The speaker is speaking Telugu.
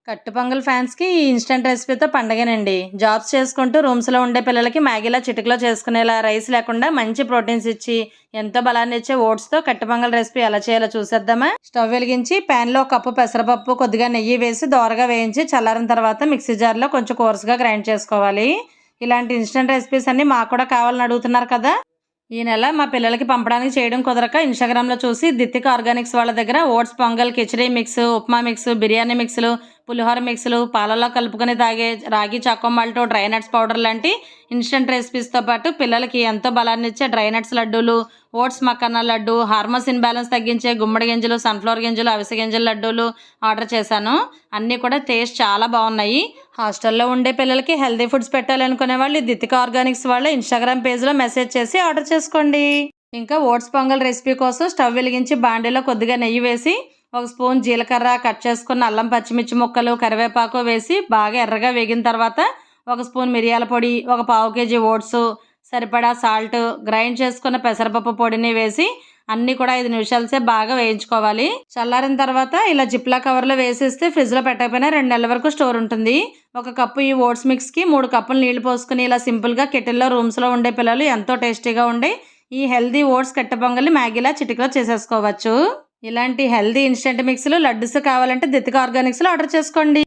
కట్టు పొంగల్ ఫ్యాన్స్‌కి ఈ ఇన్‌స్టంట్ రెసిపీతో పండగేనండి. జాబ్స్ చేసుకుంటూ రూమ్స్‌లో ఉండే పిల్లలకి మ్యాగీలా చిటికలో చేసుకునేలా రైస్ లేకుండా మంచి ప్రోటీన్స్ ఇచ్చి, ఎంతో బలాన్నిచ్చే ఓట్స్‌తో కట్టు పొంగల్ రెసిపీ ఎలా చేయాలో చూసేద్దామా? స్టవ్ వెలిగించి పాన్‌లో ఒక కప్పు పెసరపప్పు, కొద్దిగా నెయ్యి వేసి దోరగా వేయించి చల్లారిన తర్వాత మిక్సీ జార్‌లో కొంచెం కోర్స్‌గా గ్రైండ్ చేసుకోవాలి. ఇలాంటి ఇన్‌స్టంట్ రెసిపీస్ అన్నీ మాకు కూడా కావాలని అడుగుతున్నారు కదా! ఈ నెల మా పిల్లలకి పంపడానికి చేయడం కుదరక ఇన్‌స్టాగ్రామ్‌లో చూసి దిత్తిక ఆర్గానిక్స్ వాళ్ళ దగ్గర oats pongal, khichdi mix, upma mix, biryani మిక్స్‌లు, పులిహోర మిక్స్‌లు, పాలల్లో కలుపుకొని తాగే ragi choco malt, dry nuts powder లాంటి ఇన్‌స్టంట్ రెసిపీస్‌తో పాటు పిల్లలకి ఎంతో బలాన్నిచ్చే డ్రై నట్స్ లడ్డూలు, oats makhana laddu, hormones imbalance తగ్గించే గుమ్మడి గింజలు, సన్‌ఫ్లవర్ గింజలు, అవిసె గింజల లడ్డూలు ఆర్డర్ చేశాను. అన్నీ కూడా టేస్ట్ చాలా బాగున్నాయి. హాస్టల్లో ఉండే పిల్లలకి హెల్తీ ఫుడ్స్ పెట్టాలనుకునే వాళ్ళు ఈ దిత్తిక ఆర్గానిక్స్ వాళ్ళ ఇన్‌స్టాగ్రామ్ పేజ్‌లో మెసేజ్ చేసి ఆర్డర్ చేసుకోండి. ఇంకా ఓట్స్ పొంగల్ రెసిపీ కోసం స్టవ్ వెలిగించి బాండీలో కొద్దిగా నెయ్యి వేసి, ఒక స్పూన్ జీలకర్ర, కట్ చేసుకున్న అల్లం, పచ్చిమిర్చి ముక్కలు, కరివేపాకు వేసి బాగా ఎర్రగా వేగిన తర్వాత ఒక స్పూన్ మిరియాల పొడి, ఒక పావు కేజీ ఓట్స్, సరిపడా సాల్ట్, గ్రైండ్ చేసుకున్న పెసరపప్పు పొడిని వేసి అన్నీ కూడా 5 నిమిషాల సేపు బాగా వేయించుకోవాలి. చల్లారిన తర్వాత ఇలా జిప్లా కవర్లో వేసేస్తే ఫ్రిడ్జ్లో పెట్టకపోయినా 2 నెలల వరకు స్టోర్ ఉంటుంది. ఒక కప్పు ఈ ఓట్స్ మిక్స్కి 3 కప్పులు నీళ్లు పోసుకుని ఇలా సింపుల్గా కెటిల్లో రూమ్స్లో ఉండే పిల్లలు ఎంతో టేస్టీగా ఉండే ఈ హెల్దీ ఓట్స్ కట్టె పొంగల్ని మ్యాగీలా చిటికలో చేసేసుకోవచ్చు. ఇలాంటి హెల్దీ ఇన్స్టెంట్ మిక్స్లు, లడ్డూస్ కావాలంటే దిత్తిక ఆర్గానిక్స్లో ఆర్డర్ చేసుకోండి.